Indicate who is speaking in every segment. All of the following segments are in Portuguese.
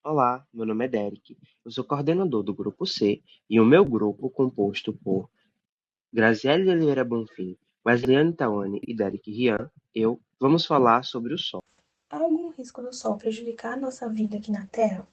Speaker 1: Olá, meu nome é Derek. Eu sou coordenador do Grupo C e o meu grupo, composto por Graziele de Oliveira Bonfim, Wesleyane Tawane e Derek Rian, vamos falar sobre o Sol.
Speaker 2: Há algum risco do Sol prejudicar a nossa vida aqui na Terra?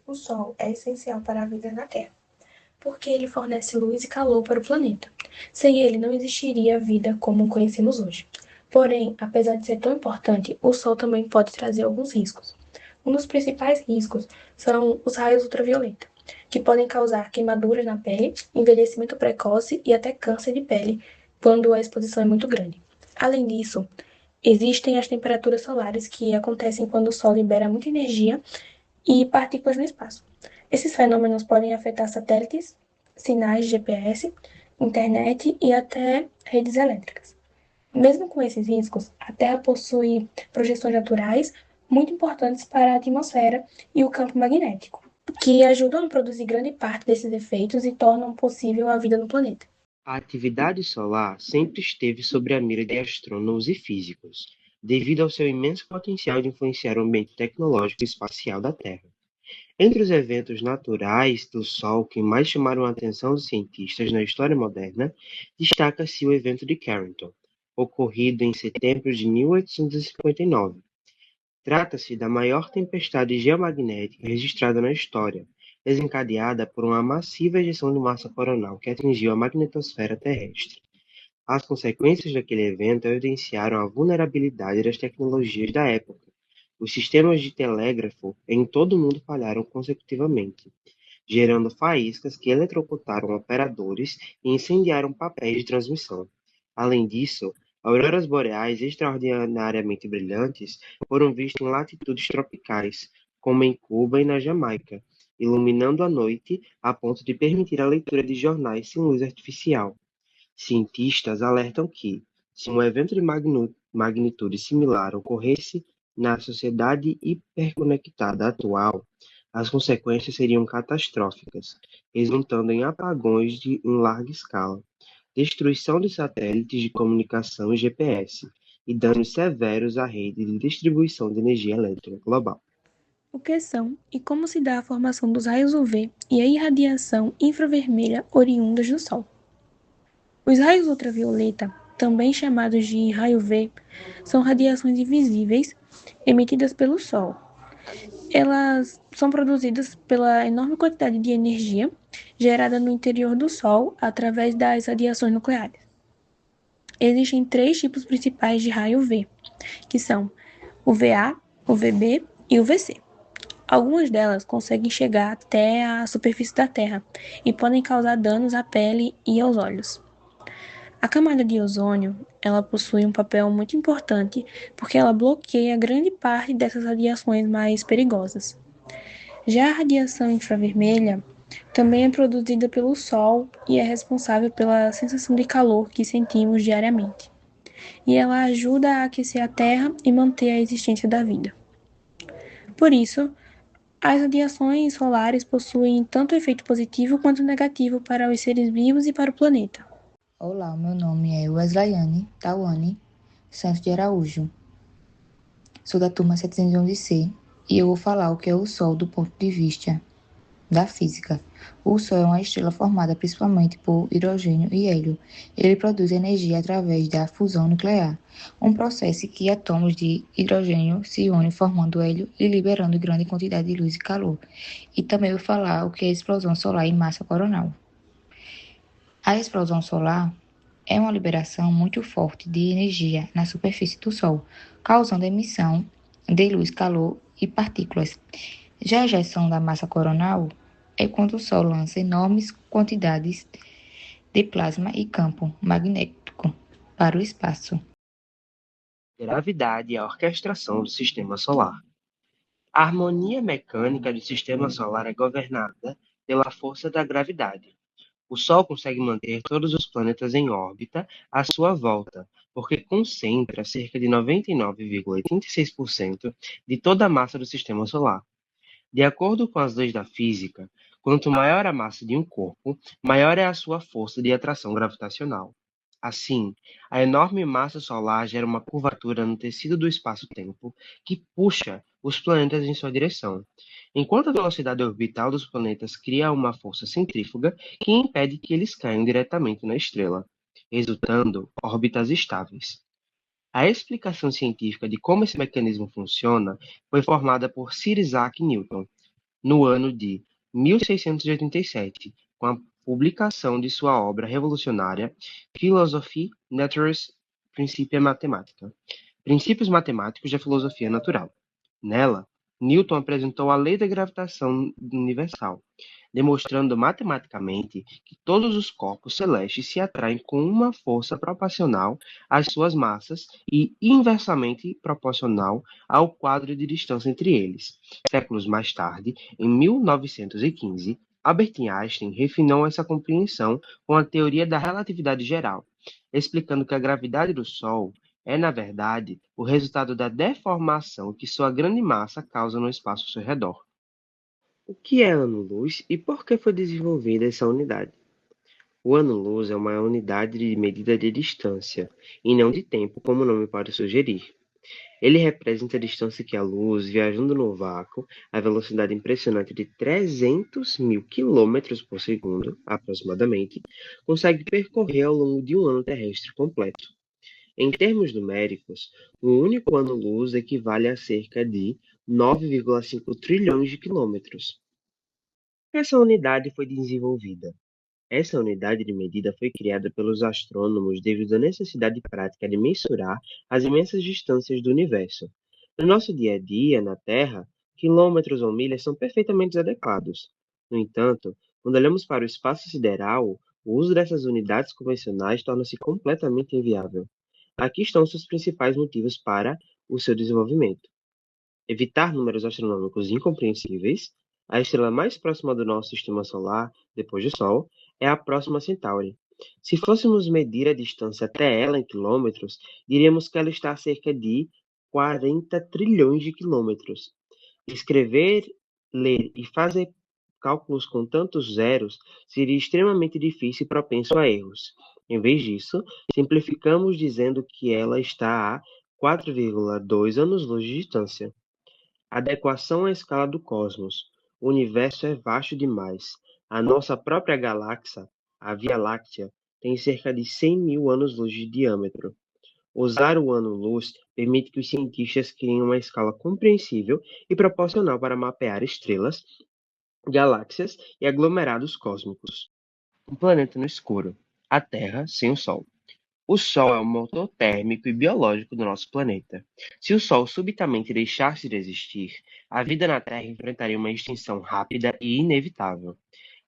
Speaker 2: O Sol é essencial para a vida na Terra, porque ele fornece luz e calor para o planeta. Sem ele, não existiria vida como conhecemos hoje. Porém, apesar de ser tão importante, o Sol também pode trazer alguns riscos. Um dos principais riscos são os raios ultravioleta, que podem causar queimaduras na pele, envelhecimento precoce e até câncer de pele quando a exposição é muito grande. Além disso, existem as temperaturas solares que acontecem quando o Sol libera muita energia e partículas no espaço. Esses fenômenos podem afetar satélites, sinais de GPS, internet e até redes elétricas. Mesmo com esses riscos, a Terra possui projeções naturais muito importantes para a atmosfera e o campo magnético, que ajudam a produzir grande parte desses efeitos e tornam possível a vida no planeta.
Speaker 1: A atividade solar sempre esteve sob a mira de astrônomos e físicos, devido ao seu imenso potencial de influenciar o ambiente tecnológico e espacial da Terra. Entre os eventos naturais do Sol que mais chamaram a atenção dos cientistas na história moderna, destaca-se o evento de Carrington, ocorrido em setembro de 1859. Trata-se da maior tempestade geomagnética registrada na história, desencadeada por uma massiva ejeção de massa coronal que atingiu a magnetosfera terrestre. As consequências daquele evento evidenciaram a vulnerabilidade das tecnologias da época. Os sistemas de telégrafo em todo o mundo falharam consecutivamente, gerando faíscas que eletrocutaram operadores e incendiaram papéis de transmissão. Além disso, auroras boreais extraordinariamente brilhantes foram vistas em latitudes tropicais, como em Cuba e na Jamaica, iluminando a noite a ponto de permitir a leitura de jornais sem luz artificial. Cientistas alertam que, se um evento de magnitude similar ocorresse na sociedade hiperconectada atual, as consequências seriam catastróficas, resultando em apagões em larga escala, destruição de satélites de comunicação e GPS, e danos severos à rede de distribuição de energia elétrica global.
Speaker 2: O que são e como se dá a formação dos raios UV e a irradiação infravermelha oriundas do Sol. Os raios ultravioleta, também chamados de raio V, são radiações invisíveis emitidas pelo Sol. Elas são produzidas pela enorme quantidade de energia gerada no interior do Sol através das radiações nucleares. Existem três tipos principais de raio V, que são o VA, o VB e o VC. Algumas delas conseguem chegar até a superfície da Terra e podem causar danos à pele e aos olhos. A camada de ozônio, ela possui um papel muito importante porque ela bloqueia grande parte dessas radiações mais perigosas. Já a radiação infravermelha também é produzida pelo Sol e é responsável pela sensação de calor que sentimos diariamente. E ela ajuda a aquecer a Terra e manter a existência da vida. Por isso, as radiações solares possuem tanto efeito positivo quanto negativo para os seres vivos e para o planeta.
Speaker 3: Olá, o meu nome é Wesleyane Tawane Santos de Araújo. Sou da turma 711C e eu vou falar o que é o Sol do ponto de vista da física. O Sol é uma estrela formada principalmente por hidrogênio e hélio. Ele produz energia através da fusão nuclear, um processo em que átomos de hidrogênio se unem formando hélio e liberando grande quantidade de luz e calor. E também vou falar o que é explosão solar em massa coronal. A explosão solar é uma liberação muito forte de energia na superfície do Sol, causando emissão de luz, calor e partículas. Já a ejeção da massa coronal é quando o Sol lança enormes quantidades de plasma e campo magnético para o espaço.
Speaker 1: Gravidade e a orquestração do sistema solar. A harmonia mecânica do sistema solar é governada pela força da gravidade. O Sol consegue manter todos os planetas em órbita à sua volta, porque concentra cerca de 99,86% de toda a massa do sistema solar. De acordo com as leis da física, quanto maior a massa de um corpo, maior é a sua força de atração gravitacional. Assim, a enorme massa solar gera uma curvatura no tecido do espaço-tempo que puxa os planetas em sua direção. enquanto a velocidade orbital dos planetas cria uma força centrífuga que impede que eles caiam diretamente na estrela, resultando órbitas estáveis. A explicação científica de como esse mecanismo funciona foi formada por Sir Isaac Newton, no ano de 1687, com a publicação de sua obra revolucionária Philosophiae Naturalis Principia Mathematica, Princípios Matemáticos da Filosofia Natural. Nela, Newton apresentou a lei da gravitação universal, demonstrando matematicamente que todos os corpos celestes se atraem com uma força proporcional às suas massas e inversamente proporcional ao quadro de distância entre eles. Séculos mais tarde, em 1915, Albert Einstein refinou essa compreensão com a teoria da relatividade geral, explicando que a gravidade do Sol é, na verdade, o resultado da deformação que sua grande massa causa no espaço ao seu redor. O que é ano-luz e por que foi desenvolvida essa unidade? O ano-luz é uma unidade de medida de distância, e não de tempo, como o nome pode sugerir. Ele representa a distância que a luz, viajando no vácuo, a velocidade impressionante de 300 mil quilômetros por segundo, aproximadamente, consegue percorrer ao longo de um ano terrestre completo. Em termos numéricos, um único ano-luz equivale a cerca de 9,5 trilhões de quilômetros. Essa unidade foi desenvolvida. Essa unidade de medida foi criada pelos astrônomos devido à necessidade prática de mensurar as imensas distâncias do universo. No nosso dia a dia, na Terra, quilômetros ou milhas são perfeitamente adequados. No entanto, quando olhamos para o espaço sideral, o uso dessas unidades convencionais torna-se completamente inviável. Aqui estão seus principais motivos para o seu desenvolvimento: evitar números astronômicos incompreensíveis. A estrela mais próxima do nosso sistema solar, depois do Sol, é a Próxima Centauri. Se fôssemos medir a distância até ela em quilômetros, diríamos que ela está a cerca de 40 trilhões de quilômetros. Escrever, ler e fazer cálculos com tantos zeros seria extremamente difícil e propenso a erros. Em vez disso, simplificamos dizendo que ela está a 4,2 anos-luz de distância. Adequação à escala do cosmos. O universo é vasto demais. A nossa própria galáxia, a Via Láctea, tem cerca de 100 mil anos-luz de diâmetro. Usar o ano-luz permite que os cientistas criem uma escala compreensível e proporcional para mapear estrelas, galáxias e aglomerados cósmicos. Um planeta no escuro. A Terra sem o Sol. O Sol é o motor térmico e biológico do nosso planeta. Se o Sol subitamente deixasse de existir, a vida na Terra enfrentaria uma extinção rápida e inevitável.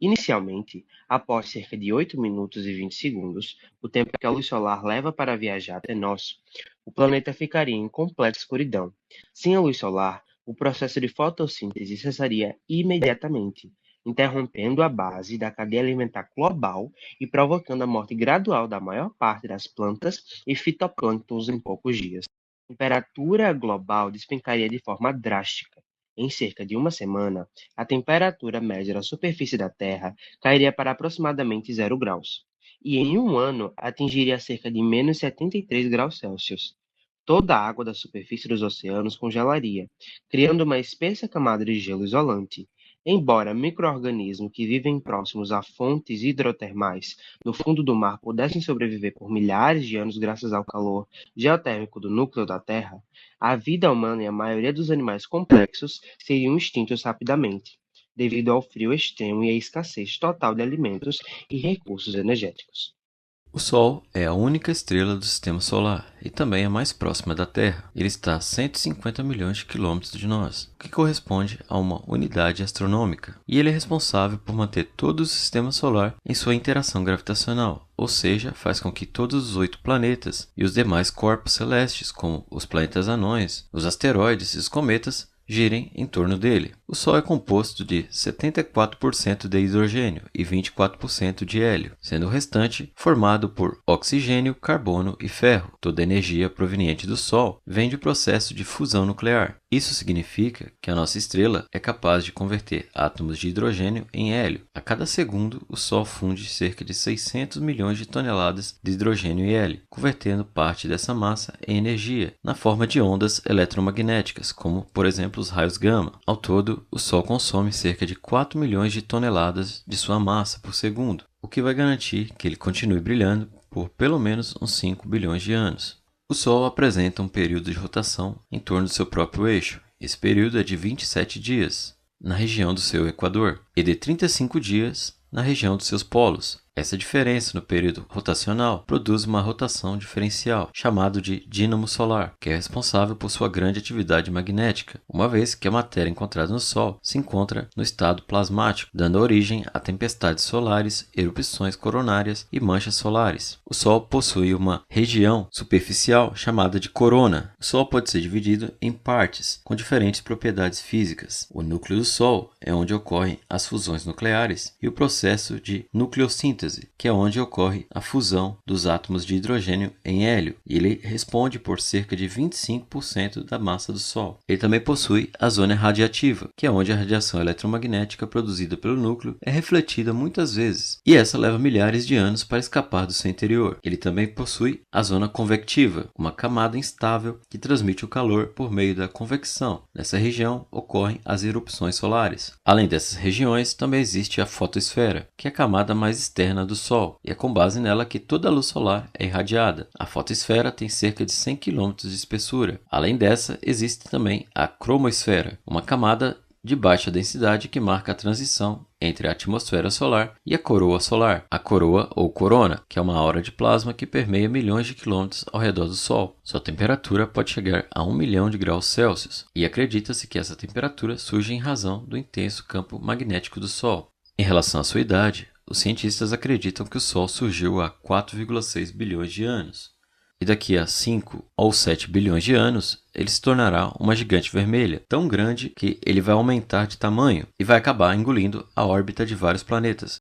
Speaker 1: Inicialmente, após cerca de 8 minutos e 20 segundos, o tempo que a luz solar leva para viajar até nós, o planeta ficaria em completa escuridão. Sem a luz solar, o processo de fotossíntese cessaria imediatamente, interrompendo a base da cadeia alimentar global e provocando a morte gradual da maior parte das plantas e fitoplânctons em poucos dias. A temperatura global despencaria de forma drástica. Em cerca de uma semana, a temperatura média da superfície da Terra cairia para aproximadamente 0 graus, e em um ano atingiria cerca de menos 73 graus Celsius. Toda a água da superfície dos oceanos congelaria, criando uma espessa camada de gelo isolante. Embora micro-organismos que vivem próximos a fontes hidrotermais no fundo do mar pudessem sobreviver por milhares de anos graças ao calor geotérmico do núcleo da Terra, a vida humana e a maioria dos animais complexos seriam extintos rapidamente, devido ao frio extremo e à escassez total de alimentos e recursos energéticos.
Speaker 4: O Sol é a única estrela do Sistema Solar e também a mais próxima da Terra. Ele está a 150 milhões de quilômetros de nós, o que corresponde a uma unidade astronômica. E ele é responsável por manter todo o Sistema Solar em sua interação gravitacional, ou seja, faz com que todos os 8 planetas e os demais corpos celestes, como os planetas anões, os asteroides e os cometas, girem em torno dele. O Sol é composto de 74% de hidrogênio e 24% de hélio, sendo o restante formado por oxigênio, carbono e ferro. Toda a energia proveniente do Sol vem do processo de fusão nuclear. Isso significa que a nossa estrela é capaz de converter átomos de hidrogênio em hélio. A cada segundo, o Sol funde cerca de 600 milhões de toneladas de hidrogênio e hélio, convertendo parte dessa massa em energia, na forma de ondas eletromagnéticas, como, por exemplo, os raios gama. Ao todo, todo, o Sol consome cerca de 4 milhões de toneladas de sua massa por segundo, o que vai garantir que ele continue brilhando por pelo menos uns 5 bilhões de anos. O Sol apresenta um período de rotação em torno do seu próprio eixo. Esse período é de 27 dias na região do seu equador e de 35 dias na região dos seus polos. Essa diferença no período rotacional produz uma rotação diferencial, chamado de dínamo solar, que é responsável por sua grande atividade magnética, uma vez que a matéria encontrada no Sol se encontra no estado plasmático, dando origem a tempestades solares, erupções coronárias e manchas solares. O Sol possui uma região superficial chamada de corona. O Sol pode ser dividido em partes com diferentes propriedades físicas. O núcleo do Sol é onde ocorrem as fusões nucleares e o processo de nucleossíntese, que é onde ocorre a fusão dos átomos de hidrogênio em hélio, e ele responde por cerca de 25% da massa do Sol. Ele também possui a zona radiativa, que é onde a radiação eletromagnética produzida pelo núcleo é refletida muitas vezes, e essa leva milhares de anos para escapar do seu interior. Ele também possui a zona convectiva, uma camada instável que transmite o calor por meio da convecção. Nessa região ocorrem as erupções solares. Além dessas regiões, também existe a fotosfera, que é a camada mais externa do Sol, e é com base nela que toda a luz solar é irradiada. A fotosfera tem cerca de 100 km de espessura. Além dessa, existe também a cromosfera, uma camada de baixa densidade que marca a transição entre a atmosfera solar e a coroa solar. A coroa ou corona, que é uma aura de plasma que permeia milhões de quilômetros ao redor do Sol. Sua temperatura pode chegar a 1 milhão de graus Celsius, e acredita-se que essa temperatura surge em razão do intenso campo magnético do Sol. Em relação à sua idade, os cientistas acreditam que o Sol surgiu há 4,6 bilhões de anos, e daqui a 5 ou 7 bilhões de anos, ele se tornará uma gigante vermelha, tão grande que ele vai aumentar de tamanho e vai acabar engolindo a órbita de vários planetas.